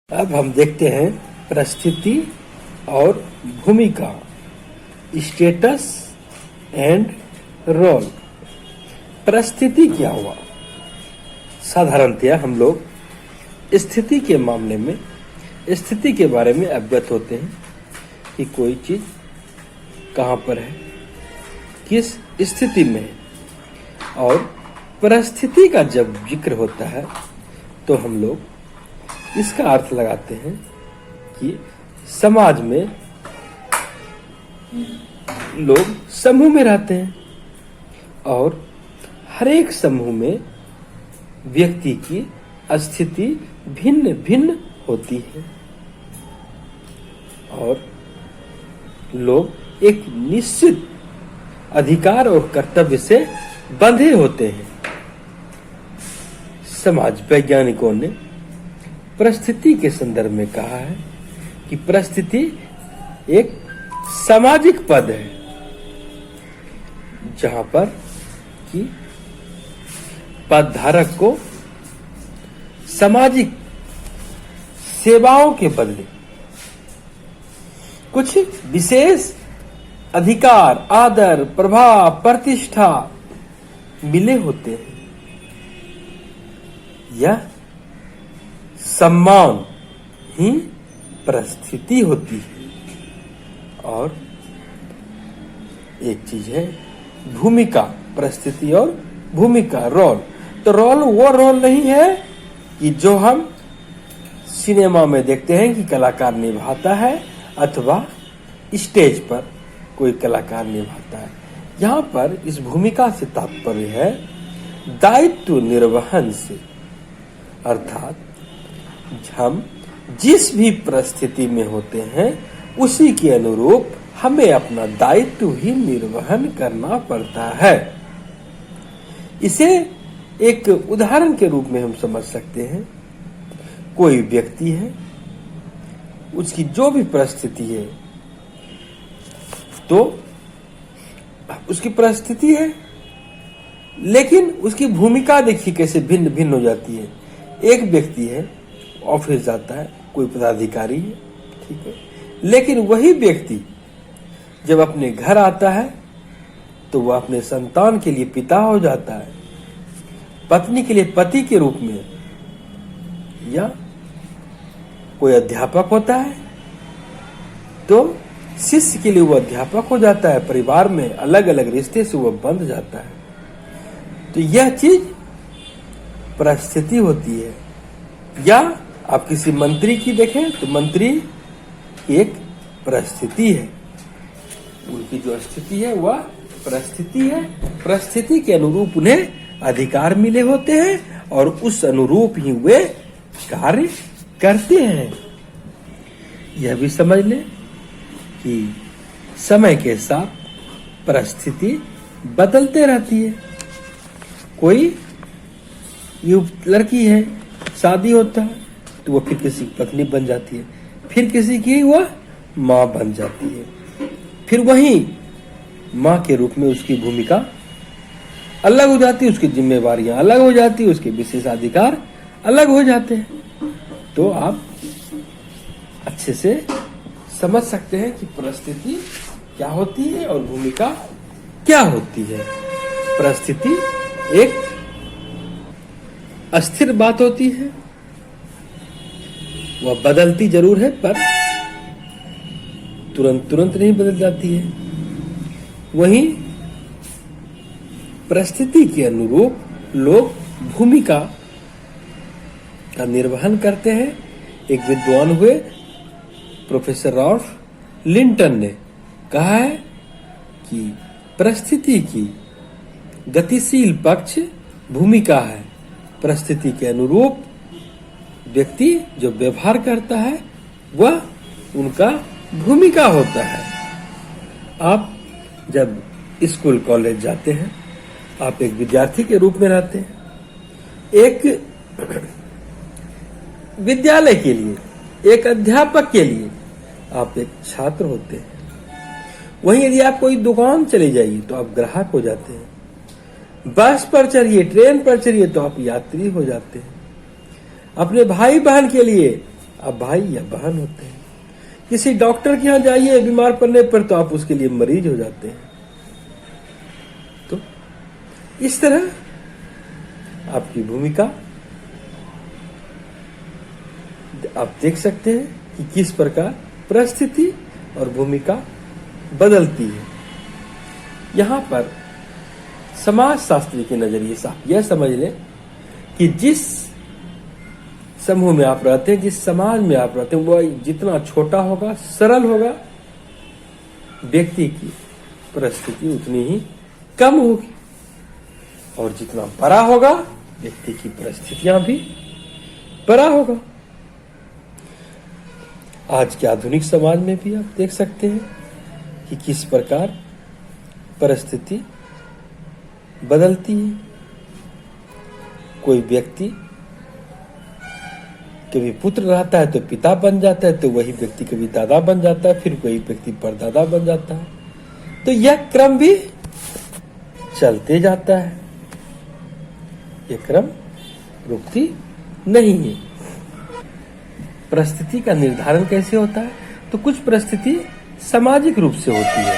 अब हम देखते हैं परिस्थिति और भूमिका, स्टेटस एंड रोल। परिस्थिति क्या हुआ? साधारणतया हम लोग स्थिति के मामले में स्थिति के बारे में अवगत होते हैं कि कोई चीज कहाँ पर है, किस स्थिति में है। और परिस्थिति का जब जिक्र होता है तो हम लोग इसका अर्थ लगाते हैं कि समाज में लोग समूह में रहते हैं और हर एक समूह में व्यक्ति की स्थिति भिन्न भिन्न होती है और लोग एक निश्चित अधिकार और कर्तव्य से बंधे होते हैं। समाज वैज्ञानिकों ने परिस्थिति के संदर्भ में कहा है कि परिस्थिति एक सामाजिक पद है जहां पर कि पदधारक को सामाजिक सेवाओं के बदले कुछ विशेष अधिकार, आदर, प्रभाव, प्रतिष्ठा मिले होते हैं। यह सम्मान ही परिस्थिति होती है। और एक चीज है भूमिका, परिस्थिति और भूमिका, रोल। तो रोल वो रोल नहीं है कि जो हम सिनेमा में देखते हैं कि कलाकार निभाता है अथवा स्टेज पर कोई कलाकार निभाता है। यहाँ पर इस भूमिका से तात्पर्य है दायित्व निर्वहन से, अर्थात हम जिस भी परिस्थिति में होते हैं उसी के अनुरूप हमें अपना दायित्व ही निर्वहन करना पड़ता है। इसे एक उदाहरण के रूप में हम समझ सकते हैं। कोई व्यक्ति है, उसकी जो भी परिस्थिति है, तो उसकी परिस्थिति है लेकिन उसकी भूमिका देखिए कैसे भिन्न भिन्न हो जाती है। एक व्यक्ति है, ऑफिस जाता है, कोई पदाधिकारी है, ठीक है, लेकिन वही व्यक्ति जब अपने घर आता है तो वह अपने संतान के लिए पिता हो जाता है, पत्नी के लिए पति के रूप में, या कोई अध्यापक होता है तो शिष्य के लिए वो अध्यापक हो जाता है। परिवार में अलग अलग रिश्ते से वो बंध जाता है। तो यह चीज परिस्थिति होती है। या आप किसी मंत्री की देखें तो मंत्री एक परिस्थिति है, उनकी जो स्थिति है वह परिस्थिति है। परिस्थिति के अनुरूप उन्हें अधिकार मिले होते हैं और उस अनुरूप ही वे कार्य करते हैं। यह भी समझ लें कि समय के साथ परिस्थिति बदलते रहती है। कोई लड़की है, शादी होता है तो वो फिर किसी की पत्नी बन जाती है, फिर किसी की वह माँ बन जाती है, फिर वही माँ के रूप में उसकी भूमिका अलग हो जाती है, उसकी जिम्मेवारियां अलग हो जाती है, उसके विशेषाधिकार अलग हो जाते हैं। तो आप अच्छे से समझ सकते हैं कि परिस्थिति क्या होती है और भूमिका क्या होती है। परिस्थिति एक अस्थिर बात होती है, वह बदलती जरूर है पर तुरंत नहीं बदल जाती है। वहीं परिस्थिति के अनुरूप लोग भूमिका का निर्वहन करते हैं। एक विद्वान हुए प्रोफेसर रॉल्फ लिंटन ने कहा है कि परिस्थिति की गतिशील पक्ष भूमिका है। परिस्थिति के अनुरूप व्यक्ति जो व्यवहार करता है वह उनका भूमिका होता है। आप जब स्कूल कॉलेज जाते हैं, आप एक विद्यार्थी के रूप में रहते हैं। एक विद्यालय के लिए, एक अध्यापक के लिए आप एक छात्र होते हैं। वहीं यदि आप कोई दुकान चले जाइए तो आप ग्राहक हो जाते हैं। बस पर चढ़िए, ट्रेन पर चढ़िए तो आप यात्री हो जाते हैं। अपने भाई बहन के लिए आप भाई या बहन होते हैं। किसी डॉक्टर के यहाँ जाइए बीमार पड़ने पर तो आप उसके लिए मरीज हो जाते हैं। तो इस तरह आपकी भूमिका आप देख सकते हैं कि किस प्रकार परिस्थिति और भूमिका बदलती है। यहां पर समाजशास्त्री के नजरिए से आप यह समझ लें कि जिस समूह में आप रहते हैं, जिस समाज में आप रहते हैं, वह जितना छोटा होगा, सरल होगा, व्यक्ति की परिस्थिति उतनी ही कम होगी, और जितना बड़ा होगा व्यक्ति की परिस्थितियां भी बड़ा होगा। आज के आधुनिक समाज में भी आप देख सकते हैं कि किस प्रकार परिस्थिति बदलती है। कोई व्यक्ति कभी पुत्र रहता है तो पिता बन जाता है, तो वही व्यक्ति कभी दादा बन जाता है, फिर कोई व्यक्ति परदादा बन जाता है। तो यह क्रम भी चलते जाता है, यह क्रम रुकती नहीं है। परिस्थिति का निर्धारण कैसे होता है? तो कुछ परिस्थिति सामाजिक रूप से होती है,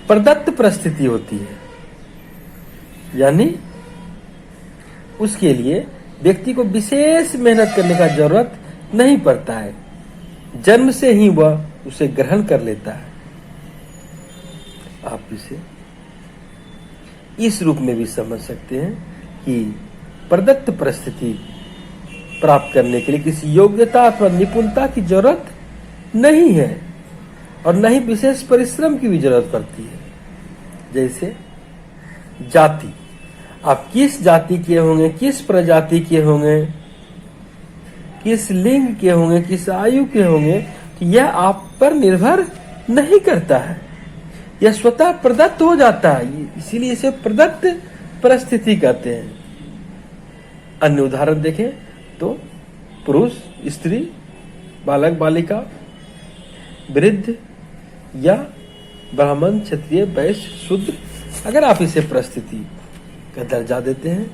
प्रदत्त परिस्थिति होती है, यानी उसके लिए व्यक्ति को विशेष मेहनत करने का जरूरत नहीं पड़ता है, जन्म से ही वह उसे ग्रहण कर लेता है। आप इसे इस रूप में भी समझ सकते हैं कि प्रदत्त परिस्थिति प्राप्त करने के लिए किसी योग्यता अथवा निपुणता की जरूरत नहीं है, और न ही विशेष परिश्रम की भी जरूरत पड़ती है। जैसे जाति, आप किस जाति के होंगे, किस प्रजाति के होंगे, किस लिंग के होंगे, किस आयु के होंगे, तो यह आप पर निर्भर नहीं करता है, यह स्वतः प्रदत्त हो जाता है। इसीलिए इसे प्रदत्त परिस्थिति कहते हैं। अन्य उदाहरण देखें तो पुरुष, स्त्री, बालक, बालिका, वृद्ध या ब्राह्मण, क्षत्रिय, वैश्य, शूद्र, अगर आप इसे परिस्थिति का दर्जा देते हैं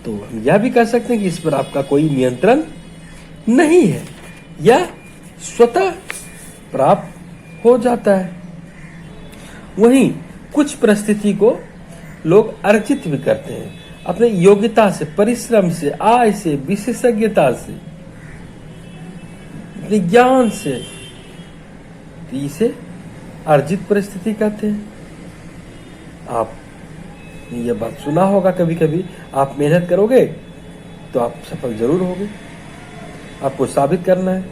तो हम यह भी कह सकते हैं कि इस पर आपका कोई नियंत्रण नहीं है, यह स्वतः प्राप्त हो जाता है। वहीं कुछ परिस्थिति को लोग अर्जित भी करते हैं, अपने योग्यता से, परिश्रम से, आय से, विशेषज्ञता से, अपने ज्ञान से, तो इसे अर्जित परिस्थिति कहते हैं। आप ये बात सुना होगा कभी कभी, आप मेहनत करोगे तो आप सफल जरूर होगे, आपको साबित करना है,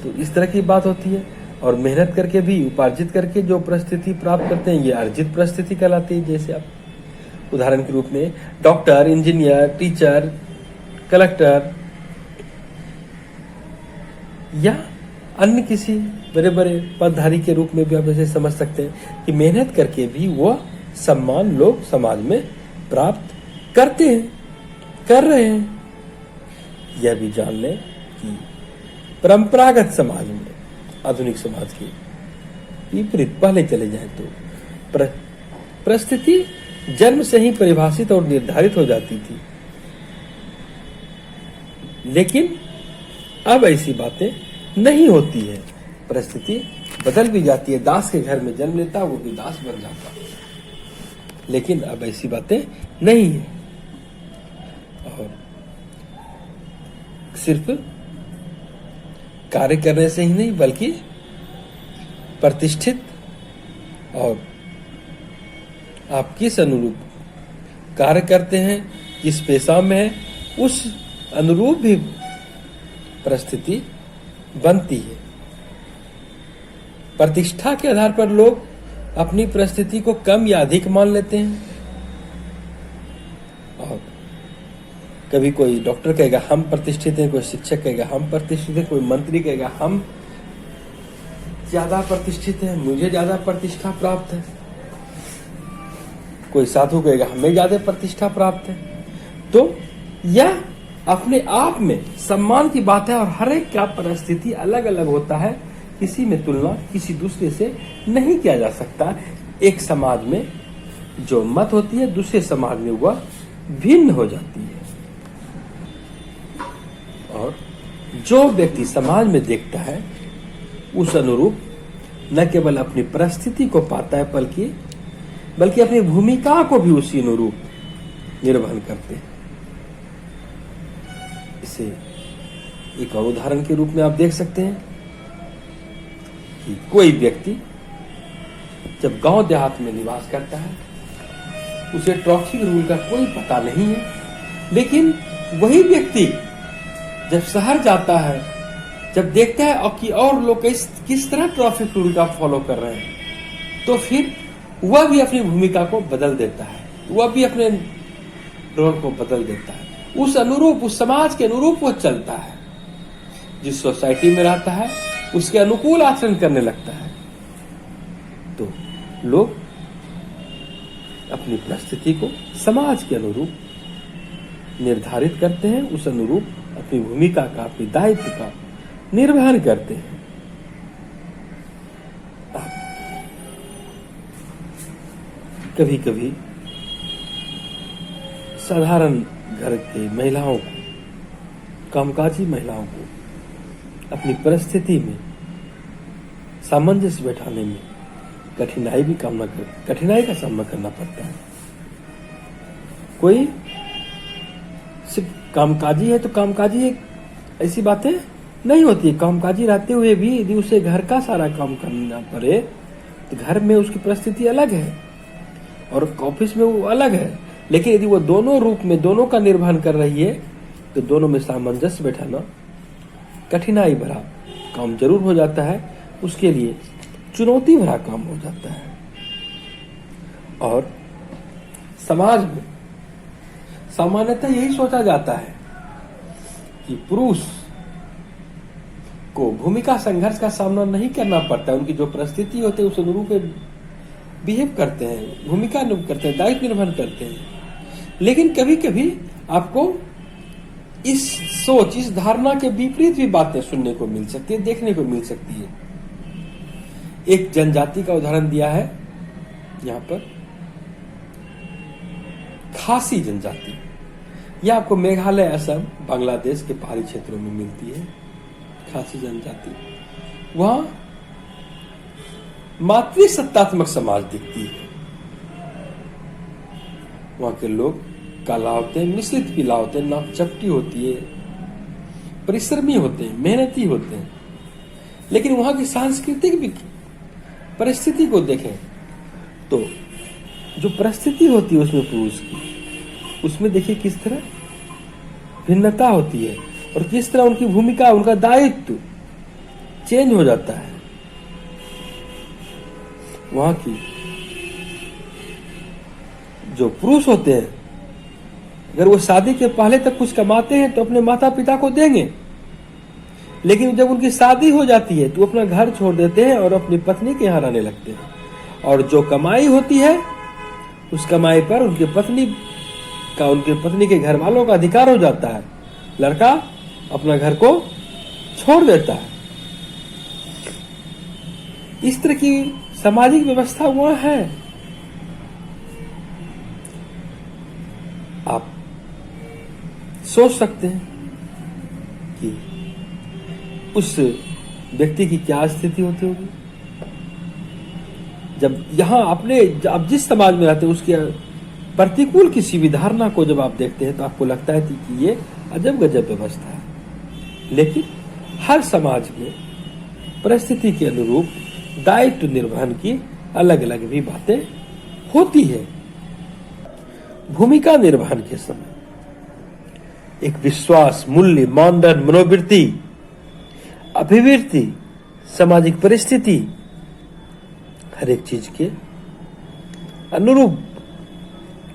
तो इस तरह की बात होती है। और मेहनत करके भी, उपार्जित करके जो परिस्थिति प्राप्त करते हैं, ये अर्जित परिस्थिति कहलाती है। जैसे आप उदाहरण के रूप में डॉक्टर, इंजीनियर, टीचर, कलेक्टर या अन्य किसी बड़े बड़े पदधारी के रूप में भी आप इसे समझ सकते हैं कि मेहनत करके भी वह सम्मान लोग समाज में प्राप्त करते हैं, कर रहे हैं। यह भी जान लें कि परंपरागत समाज में, आधुनिक समाज के विपरीत पहले चले जाएं तो परिस्थिति जन्म से ही परिभाषित और निर्धारित हो जाती थी, लेकिन अब ऐसी बातें नहीं होती है। परिस्थिति बदल भी जाती है, दास के घर में जन्म लेता वो भी दास बन जाता, लेकिन अब ऐसी बातें नहीं है। और सिर्फ कार्य करने से ही नहीं, बल्कि प्रतिष्ठित और आप किस अनुरूप कार्य करते हैं, किस पेशा में है, उस अनुरूप भी परिस्थिति बनती है। प्रतिष्ठा के आधार पर लोग अपनी परिस्थिति को कम या अधिक मान लेते हैं, और कभी कोई डॉक्टर कहेगा हम प्रतिष्ठित हैं, कोई शिक्षक कहेगा हम प्रतिष्ठित हैं, कोई मंत्री कहेगा हम ज्यादा प्रतिष्ठित हैं, मुझे ज्यादा प्रतिष्ठा प्राप्त है, कोई साधु कहेगा हमें ज्यादा प्रतिष्ठा प्राप्त है। तो यह अपने आप में सम्मान की बात है, और हर एक का परिस्थिति अलग अलग होता है, किसी में तुलना किसी दूसरे से नहीं किया जा सकता। एक समाज में जो मत होती है, दूसरे समाज में वह भिन्न हो जाती है, और जो व्यक्ति समाज में देखता है उस अनुरूप न केवल अपनी परिस्थिति को पाता है बल्कि अपनी भूमिका को भी उसी अनुरूप निर्वहन करते हैं। इसे एक और उदाहरण के रूप में आप देख सकते हैं कि कोई व्यक्ति जब गांव देहात में निवास करता है, उसे ट्रैफिक रूल का कोई पता नहीं है, लेकिन वही व्यक्ति जब शहर जाता है, जब देखता है कि और लोग किस तरह ट्रैफिक रूल का फॉलो कर रहे हैं, तो फिर वह भी अपनी भूमिका को बदल देता है, वह भी अपने रोल को बदल देता है, उस अनुरूप, उस समाज के अनुरूप वो चलता है। जिस सोसाइटी में रहता है उसके अनुकूल आचरण करने लगता है। तो लोग अपनी परिस्थिति को समाज के अनुरूप निर्धारित करते हैं, उस अनुरूप अपनी भूमिका का, अपने दायित्व का निर्वहन करते हैं। कभी कभी साधारण घर के महिलाओं को, कामकाजी महिलाओं को अपनी परिस्थिति में सामंजस्य बैठाने में कठिनाई का सामना करना पड़ता है। कोई सिर्फ कामकाजी है तो कामकाजी एक ऐसी बातें नहीं होती। कामकाजी रहते हुए भी यदि उसे घर का सारा काम करना पड़े तो घर में उसकी परिस्थिति अलग है और ऑफिस में वो अलग है। लेकिन यदि वो दोनों रूप में दोनों का निर्वहन कर रही है तो दोनों में सामंजस्य बैठाना कठिनाई भरा काम जरूर हो जाता है, उसके लिए चुनौती भरा काम हो जाता है। और समाज में सामान्यतः यही सोचा जाता है कि पुरुष को भूमिका संघर्ष का सामना नहीं करना पड़ता है, उनकी जो परिस्थिति होती है उस अनुरूप बिहेव करते हैं, भूमिका करते हैं, दायित्व निर्वहन करते हैं। लेकिन कभी कभी आपको इस सोच, इस धारणा के विपरीत भी बातें सुनने को मिल सकती है, देखने को मिल सकती है। एक जनजाति का उदाहरण दिया है यहां पर, खासी जनजाति। यह आपको मेघालय, असम, बांग्लादेश के पहाड़ी क्षेत्रों में मिलती है। खासी जनजाति वहां मातृसत्तात्मक समाज दिखती है। वहां के लोग काला होते हैं, मिश्रित पीला होते हैं, नाक चपटी होती है, परिश्रमी होते हैं, मेहनती होते हैं। लेकिन वहां की सांस्कृतिक भी परिस्थिति को देखें तो जो परिस्थिति होती है उसमें पुरुष की, उसमें देखिए किस तरह भिन्नता होती है और किस तरह उनकी भूमिका, उनका दायित्व चेंज हो जाता है। वहां की जो पुरुष होते हैं, अगर वो शादी के पहले तक कुछ कमाते हैं तो अपने माता पिता को देंगे, लेकिन जब उनकी शादी हो जाती है तो अपना घर छोड़ देते हैं और अपनी पत्नी के यहाँ रहने लगते हैं। और जो कमाई होती है उस कमाई पर उनकी पत्नी के घर वालों का अधिकार हो जाता है। लड़का अपना घर को छोड़ देता है। इस तरह की सामाजिक व्यवस्था वहां है। आप सोच सकते हैं कि उस व्यक्ति की क्या स्थिति होती होगी जब यहां आप जिस समाज में रहते हैं उसके प्रतिकूल किसी भी धारणा को जब आप देखते हैं तो आपको लगता है कि ये अजब गजब व्यवस्था है। लेकिन हर समाज में परिस्थिति के अनुरूप दायित्व निर्वहन की अलग अलग भी बातें होती है। भूमिका निर्वहन के समय एक विश्वास, मूल्य, मानदंड, मनोवृत्ति, अभिवृत्ति, सामाजिक परिस्थिति, हर एक चीज के अनुरूप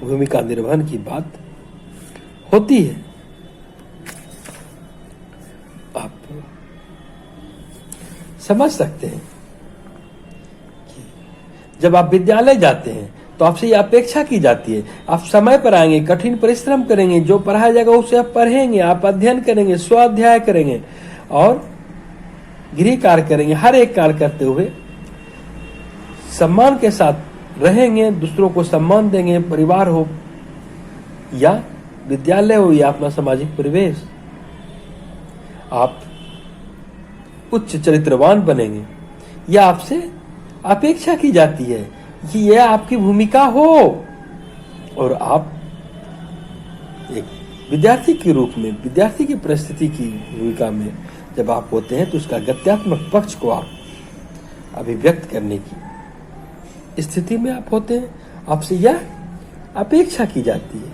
भूमिका निर्वहन की बात होती है। आप समझ सकते हैं कि जब आप विद्यालय जाते हैं तो आपसे ये अपेक्षा की जाती है, आप समय पर आएंगे, कठिन परिश्रम करेंगे, जो पढ़ाया जाएगा उसे आप पढ़ेंगे, आप अध्ययन करेंगे, स्वाध्याय करेंगे और गृह कार्य करेंगे। हर एक कार्य करते हुए सम्मान के साथ रहेंगे, दूसरों को सम्मान देंगे, परिवार हो या विद्यालय हो या अपना सामाजिक परिवेश। आप उच्च चरित्रवान बनेंगे, यह आपसे अपेक्षा की जाती है कि यह आपकी भूमिका हो। और आप एक विद्यार्थी के रूप में, विद्यार्थी की परिस्थिति की भूमिका में जब आप होते हैं तो उसका गत्यात्मक पक्ष को आप अभिव्यक्त करने की स्थिति में आप होते हैं। आपसे यह अपेक्षा की जाती है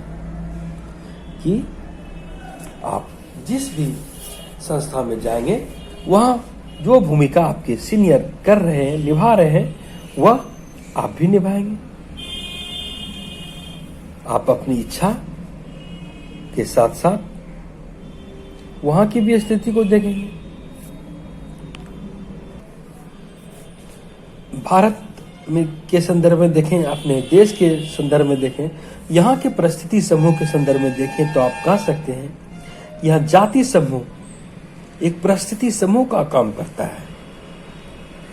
कि आप जिस भी संस्था में जाएंगे वहां जो भूमिका आपके सीनियर कर रहे हैं, निभा रहे हैं, वह आप भी निभाएंगे। आप अपनी इच्छा के साथ साथ वहां की भी स्थिति को देखेंगे। भारत में के संदर्भ में देखें, अपने देश के संदर्भ में देखें, यहाँ के परिस्थिति समूह के संदर्भ में देखें तो आप कह सकते हैं यह जाति समूह एक परिस्थिति समूह का काम करता है,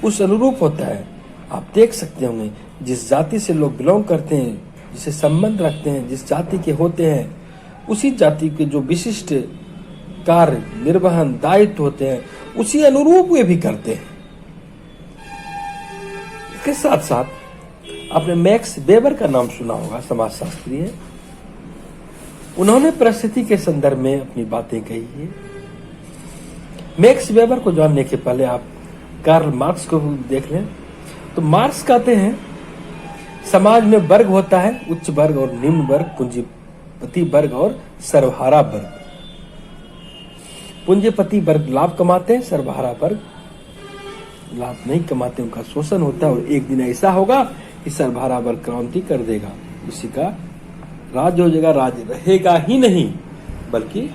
उस अनुरूप होता है। आप देख सकते होंगे जिस जाति से लोग बिलोंग करते हैं, जिसे संबंध रखते हैं, जिस जाति के होते हैं, उसी जाति के जो विशिष्ट कार्य निर्वहन दायित्व होते हैं उसी अनुरूप वे भी करते हैं। इसके साथ साथ आपने मैक्स वेबर का नाम सुना होगा, समाजशास्त्री है। उन्होंने परिस्थिति के संदर्भ में अपनी बातें कही है। मैक्स वेबर को जानने के पहले आप कार्ल मार्क्स को देख लें तो मार्क्स कहते हैं समाज में वर्ग होता है, उच्च वर्ग और निम्न वर्ग, पूंजीपति वर्ग और सर्वहारा वर्ग। पूंजीपति वर्ग लाभ कमाते हैं, सर्वहारा वर्ग लाभ नहीं कमाते, उनका शोषण होता है। और एक दिन ऐसा होगा कि सर्वहारा वर्ग क्रांति कर देगा, उसी का राज्य हो जाएगा। राज्य रहेगा ही नहीं बल्कि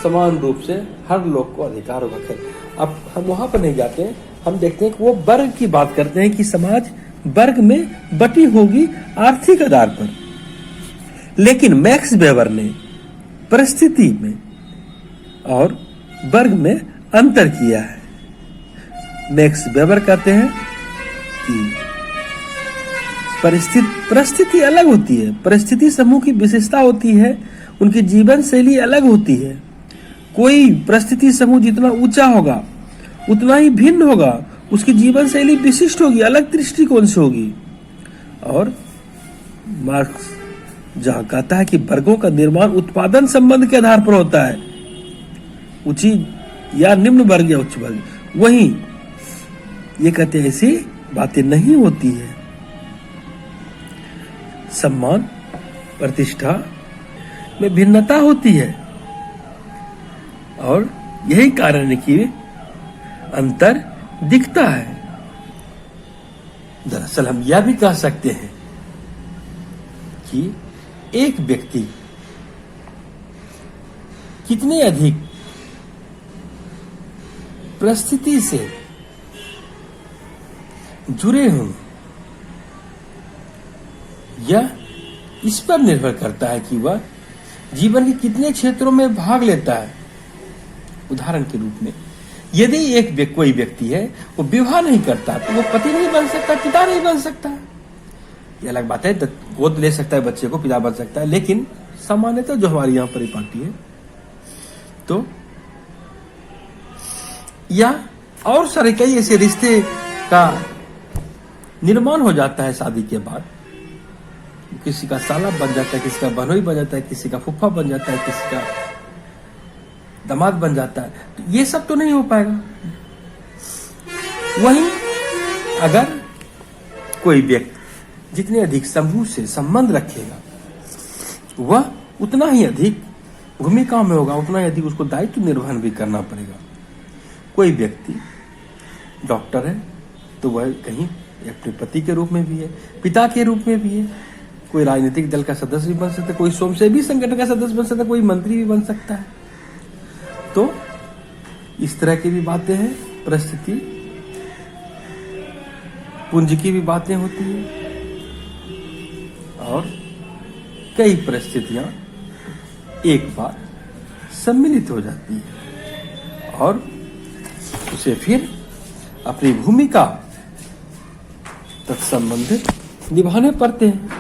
समान रूप से हर लोग को अधिकार होगा। अब हम वहां पर नहीं जाते हैं, हम देखते हैं कि वो वर्ग की बात करते हैं कि समाज वर्ग में बटी होगी आर्थिक आधार पर। लेकिन मैक्स वेबर ने परिस्थिति में और वर्ग में अंतर किया है। मैक्स वेबर कहते हैं कि परिस्थिति अलग होती है, परिस्थिति समूह की विशेषता होती है, उनकी जीवन शैली अलग होती है। कोई परिस्थिति समूह जितना ऊंचा होगा उतना ही भिन्न होगा, उसकी जीवन शैली विशिष्ट होगी, अलग दृष्टिकोण से होगी। और मार्क्स जहां कहता है कि वर्गों का निर्माण उत्पादन संबंध के आधार पर होता है, उच्च या निम्न वर्ग या उच्च वर्ग, वहीं ये कहते हैं ऐसी बातें नहीं होती है। सम्मान प्रतिष्ठा में भिन्नता होती है और यही कारण है कि अंतर दिखता है। दरअसल हम यह भी कह सकते हैं कि एक व्यक्ति कितने अधिक परिस्थिति से जुड़े हों, यह इस पर निर्भर करता है कि वह जीवन के कितने क्षेत्रों में भाग लेता है। उदाहरण के रूप में यदि कोई व्यक्ति है वो विवाह नहीं करता तो वो पति नहीं बन सकता, पिता नहीं बन सकता। ये अलग बात है, गोद ले सकता है बच्चे को, पिता बन सकता है, लेकिन सामान्यतः जो हमारी यहाँ परिपाटी है तो या और सारे कई ऐसे रिश्ते का निर्माण हो जाता है शादी के बाद। किसी का साला बन जाता है, किसी का बहनोई बन जाता है, किसी का फुफ्फा बन जाता है, किसी का दामाद बन जाता है। तो ये सब तो नहीं हो पाएगा। वहीं अगर कोई व्यक्ति जितने अधिक समूह से संबंध रखेगा वह उतना ही अधिक भूमिकाओं में होगा, उतना ही अधिक उसको दायित्व निर्वहन भी करना पड़ेगा। कोई व्यक्ति डॉक्टर है तो वह कहीं अपने पति के रूप में भी है, पिता के रूप में भी है। कोई राजनीतिक दल का सदस्य भी बन सकता है, कोई स्वयंसेवी संगठन का सदस्य बन सकता है, कोई मंत्री भी बन सकता है। तो इस तरह की भी बातें हैं, परिस्थिति पूंजी की भी बातें होती हैं और कई परिस्थितियां एक बार सम्मिलित हो जाती है और उसे फिर अपनी भूमिका तत्संबंधित निभाने पड़ते हैं।